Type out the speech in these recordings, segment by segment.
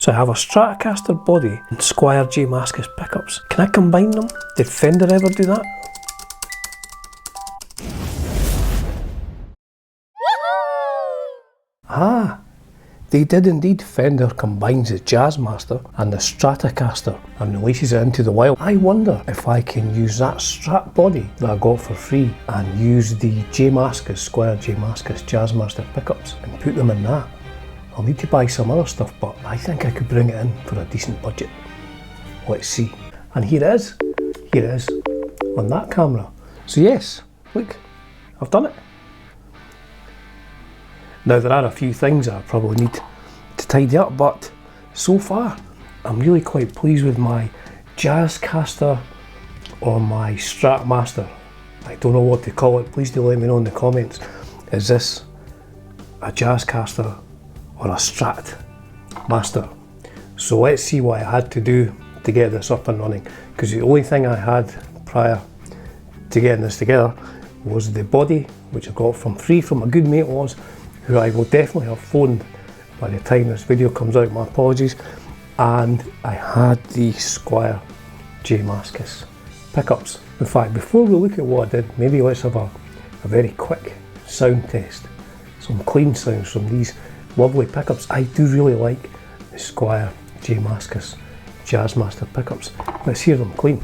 So I have a Stratocaster body and Squier Jazzmaster pickups. Can I combine them? Did Fender ever do that? Ah, they did indeed. Fender combines the Jazzmaster and the Stratocaster and releases it into the wild. I wonder if I can use that Strat body that I got for free and use the Jazzmaster, Squier Jazzmaster, Jazzmaster pickups and put them in that. I'll need to buy some other stuff, but I think I could bring it in for a decent budget. Let's see. And here it is on that camera. So yes, look, I've done it. Now there are a few things I probably need to tidy up, but so far I'm really quite pleased with my Jazzcaster or my Stratmaster. I don't know what to call it. Please do let me know in the comments. Is this a Jazzcaster or a Stratmaster? So let's see what I had to do to get this up and running, because the only thing I had prior to getting this together was the body, which I got from free from a good mate of ours, who I will definitely have phoned by the time this video comes out, my apologies, and I had the Squier Jazzmaster pickups. In fact, before we look at what I did, maybe let's have a very quick sound test. Some clean sounds from these lovely pickups. I do really like the Squier Jazzmaster pickups. Let's hear them clean.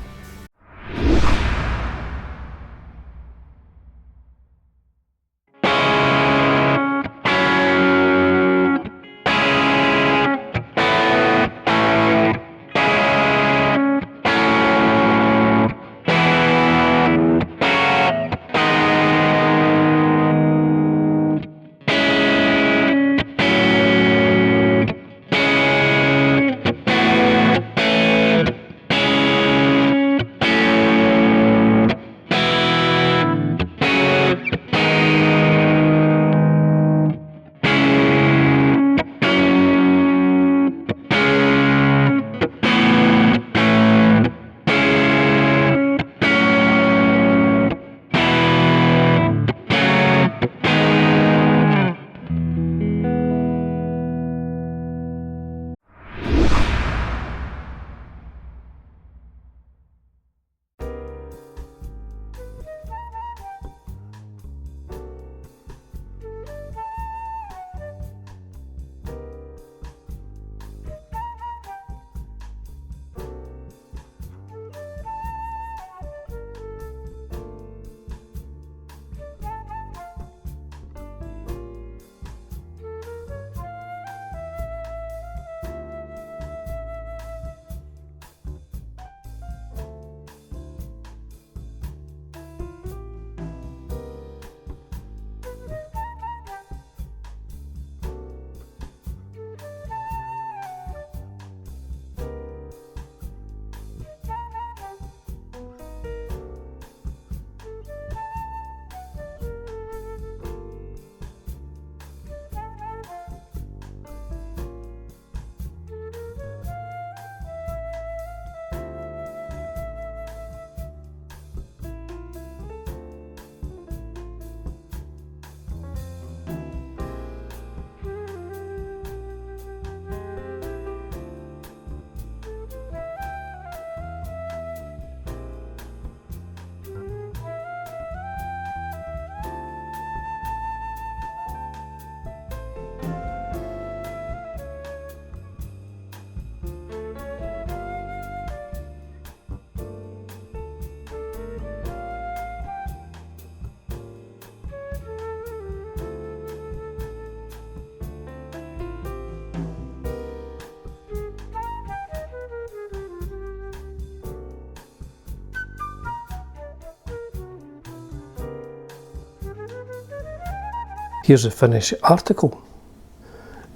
Here's the finished article.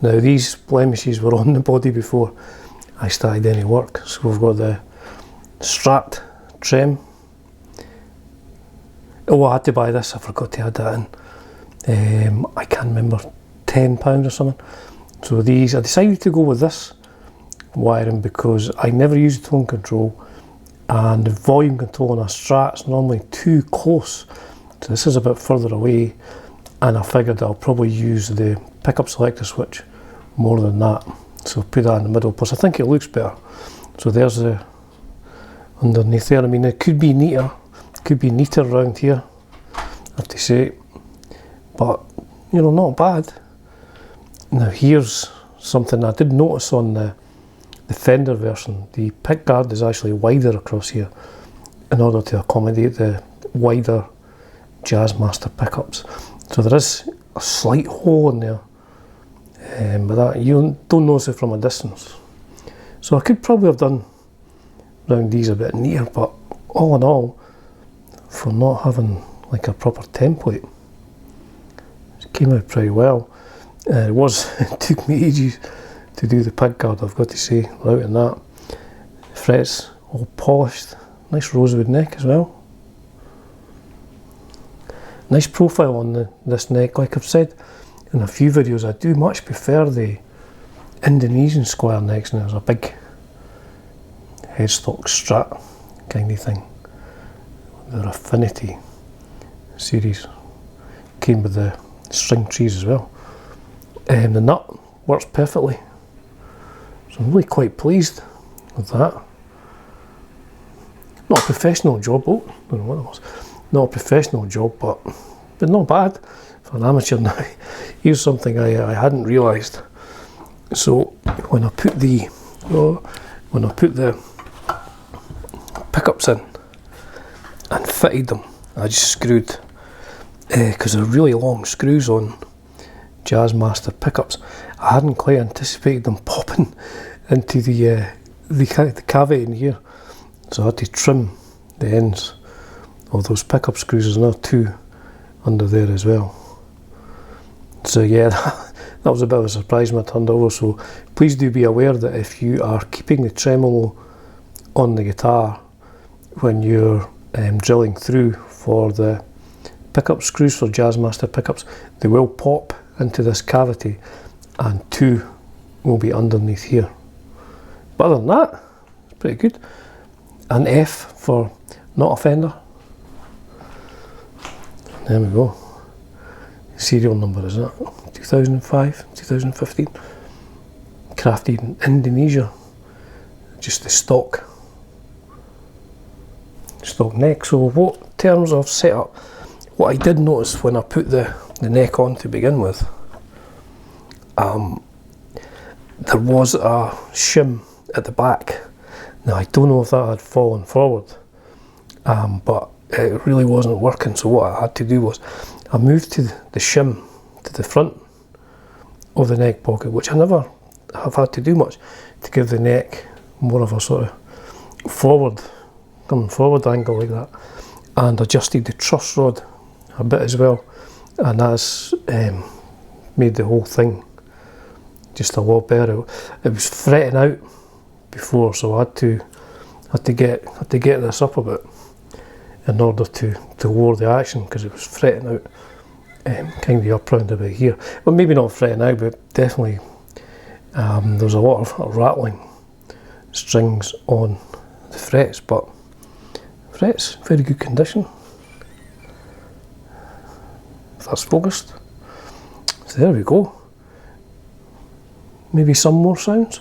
Now these blemishes were on the body before I started any work. So we've got the Strat trim. Oh, I had to buy this, I forgot to add that in. I can't remember, £10 or something. So these, I decided to go with this wiring because I never use tone control, and the volume control on a Strat's normally too close. So this is a bit further away, and I figured I'll probably use the pickup selector switch more than that. So put that in the middle, plus I think it looks better. So there's the underneath there. I mean, it could be neater, around here, I have to say, but you know, not bad. Now here's something I did notice on the Fender version. The pickguard is actually wider across here in order to accommodate the wider Jazzmaster pickups. So there is a slight hole in there, but that you don't notice it from a distance. So I could probably have done round these a bit neater, but all in all, for not having like a proper template, it came out pretty well. It took me ages to do the pickguard, I've got to say, out in that. Frets all polished, nice rosewood neck as well. Nice profile on this neck. Like I've said in a few videos, I do much prefer the Indonesian square necks, and there's a big headstock Strat kind of thing. Their Affinity series came with the string trees as well. The nut works perfectly, so I'm really quite pleased with that. Not a professional job, I don't know what it was. Not a professional job, but not bad for an amateur. Now, here's something I hadn't realised. So when I put the pickups in and fitted them, I just screwed, because they're really long screws on Jazzmaster pickups. I hadn't quite anticipated them popping into the cavity in here, so I had to trim the ends of those pickup screws. There's another two under there as well. So yeah, that was a bit of a surprise when I turned over. So please do be aware that if you are keeping the tremolo on the guitar when you're drilling through for the pickup screws for Jazzmaster pickups, they will pop into this cavity, and two will be underneath here. But other than that, it's pretty good. An F for not a Fender. There we go. Serial number is that 2005, 2015. Crafted in Indonesia. Just the stock neck. So what in terms of setup, what I did notice when I put the neck on to begin with, there was a shim at the back. Now I don't know if that had fallen forward, but it really wasn't working. So what I had to do was I moved the shim to the front of the neck pocket, which I never have had to do much, to give the neck more of a sort of coming forward angle like that, and adjusted the truss rod a bit as well, and that's made the whole thing just a lot better. It was fretting out before, so I had to get this up a bit in order to lower the action, because it was fretting out kind of up round about here. Well, maybe not fretting out, but definitely there was a lot of rattling strings on the frets, but frets, very good condition. If that's focused. So there we go. Maybe some more sounds.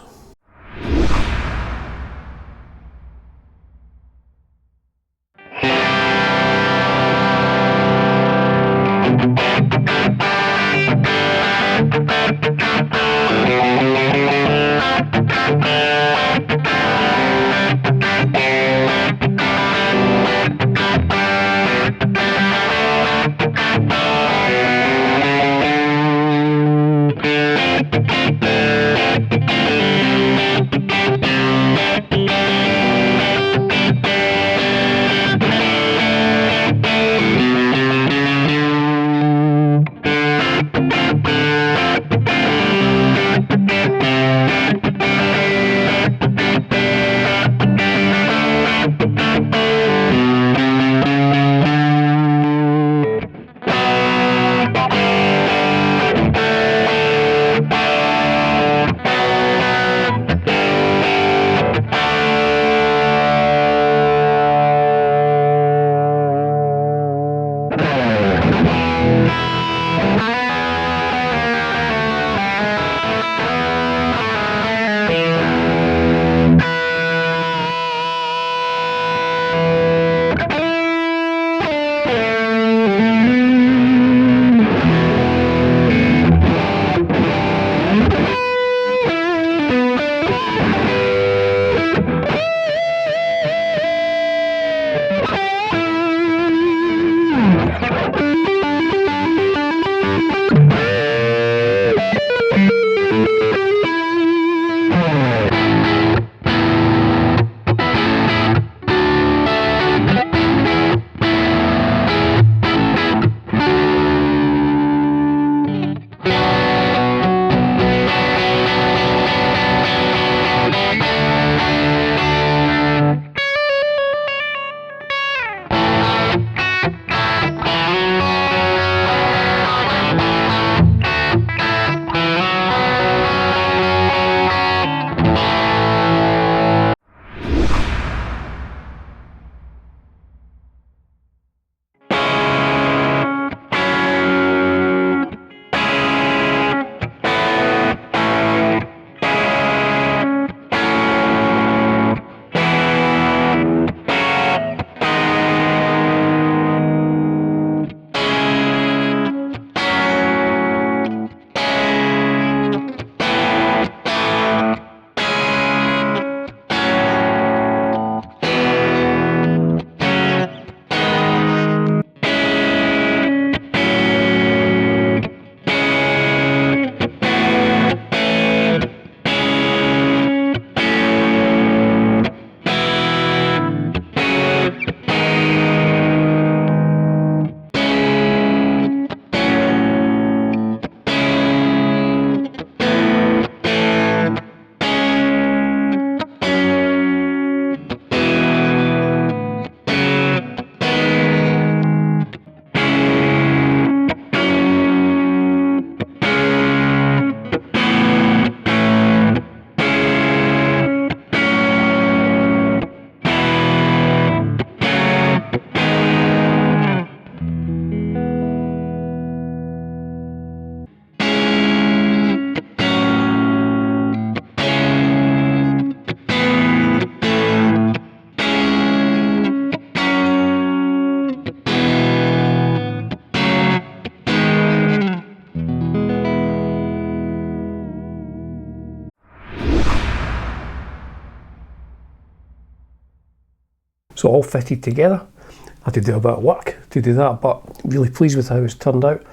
So all fitted together. I had to do a bit of work to do that, but really pleased with how it's turned out.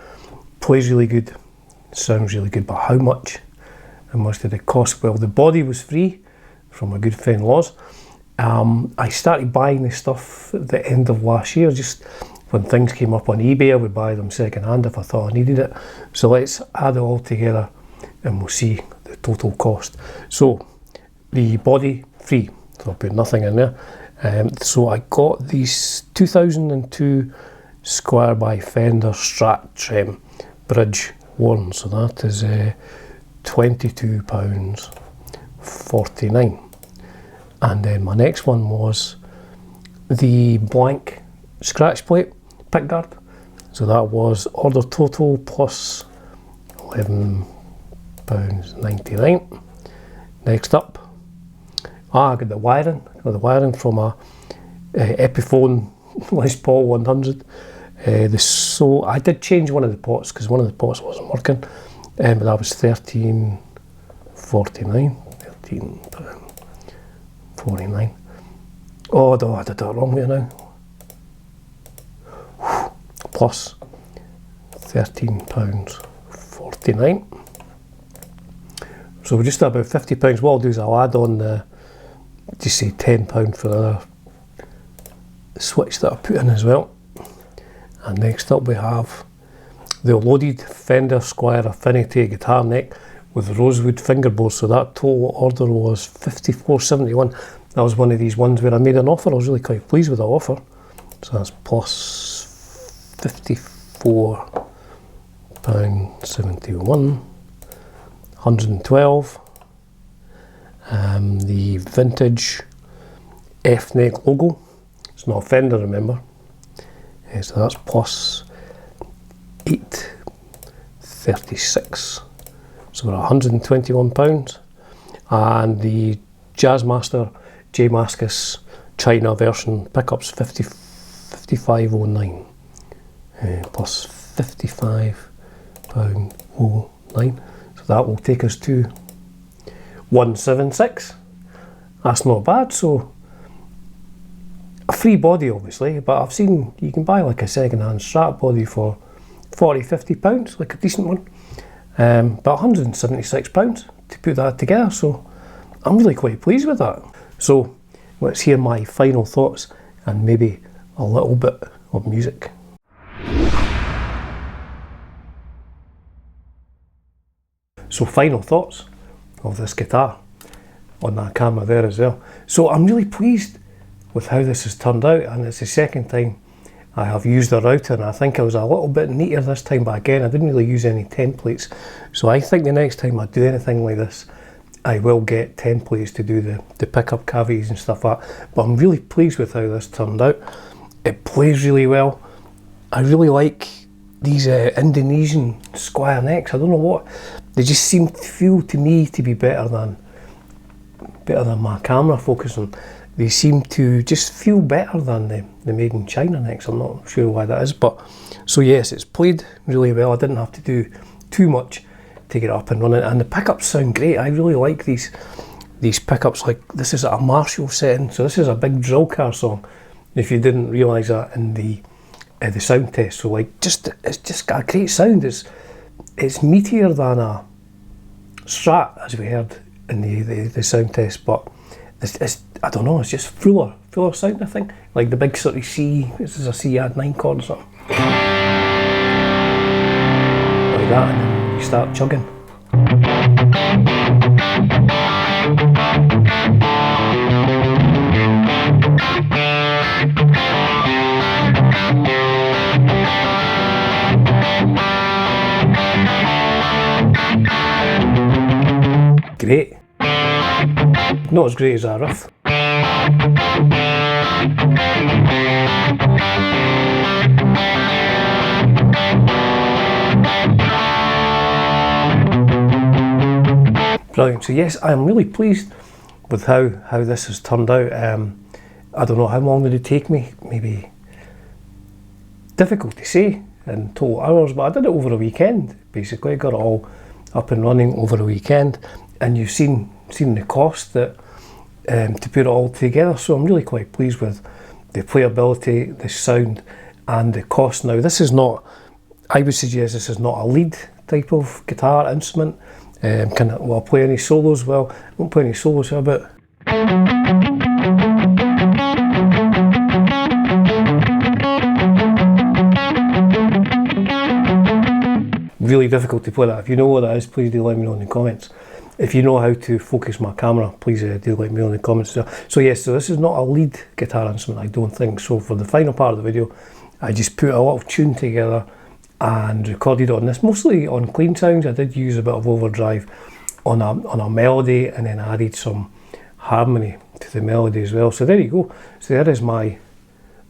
Plays really good, sounds really good, but how much? How much did it cost? Well, the body was free from a good friend Laws. I started buying this stuff at the end of last year, just when things came up on eBay. I would buy them second hand if I thought I needed it. So let's add it all together and we'll see the total cost. So the body free, so I put nothing in there. So I got these 2002 Squire by Fender Strat Trem bridge worn, so that is £22.49. And then my next one was the blank scratch plate pickguard, so that was order total plus £11.99. Next up, I got the wiring. From a Epiphone Les Paul 100. So I did change one of the pots because one of the pots wasn't working, but that was £13.49. £13.49. Oh no, I did that wrong here now. Plus £13.49. So we're just about £50. What I'll do is I'll add on the, just say £10 for the switch that I put in as well. And next up we have the loaded Fender Squire Affinity guitar neck with rosewood fingerboards. So that total order was £54.71. That was one of these ones where I made an offer. I was really quite pleased with the offer. So that's plus £54.71. 112. The vintage F neck logo. It's not a Fender, remember. So that's plus £8.36. So we're at £121. And the Jazzmaster Jazzmaster China version pickups £55.09. Plus £55.09. So that will take us to £176. That's not bad. So a free body obviously, but I've seen you can buy like a second-hand Strat body for £40–50, like a decent one, but £176 to put that together, so I'm really quite pleased with that. So let's hear my final thoughts and maybe a little bit of music. So final thoughts of this guitar on that camera there as well. So I'm really pleased with how this has turned out, and it's the second time I have used the router, and I think I was a little bit neater this time, but again I didn't really use any templates. So I think the next time I do anything like this I will get templates to do the pickup cavities and stuff like that. But I'm really pleased with how this turned out. It plays really well. I really like these Indonesian Squire necks. I don't know what, they just seem to feel to me to be better than my camera focusing. They seem to just feel better than the made in China necks. I'm not sure why that is, but so yes, it's played really well. I didn't have to do too much to get up and running, and the pickups sound great. I really like these pickups. Like this is a Marshall setting, so this is a big drill car song. If you didn't realise that in the sound test, so like it's just got a great sound. It's meatier than a Strat, as we heard in the sound test, but it's I don't know, it's just fuller sound, I think. Like the big sort of C, this is a C add 9 chord or something. Like that, and then you start chugging. Great. Not as great as our riff. Brilliant. So yes, I am really pleased with how this has turned out. I don't know how long did it take me, maybe difficult to say in total hours, but I did it over a weekend basically. I got it all up and running over a weekend, and you've seen the cost that to put it all together. So I'm really quite pleased with the playability, the sound and the cost. Now this is not, I would suggest this is not a lead type of guitar instrument. Will I play any solos? Well, I won't play any solos here, but really difficult to play that. If you know what that is, please do let me know in the comments. If you know how to focus my camera, please do let me know in the comments. So yes, so this is not a lead guitar instrument, I don't think. So for the final part of the video, I just put a little tune together and recorded on this, mostly on clean sounds. I did use a bit of overdrive on a melody, and then added some harmony to the melody as well. So there you go. So there is my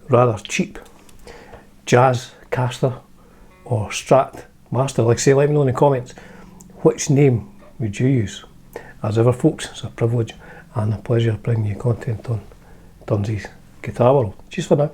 rather cheap Jazz-Caster or Strat-Master. Like I say, let me know in the comments, which name would you use? As ever folks, it's a privilege and a pleasure bringing you content on Dunsi's Guitar World. Cheers for now.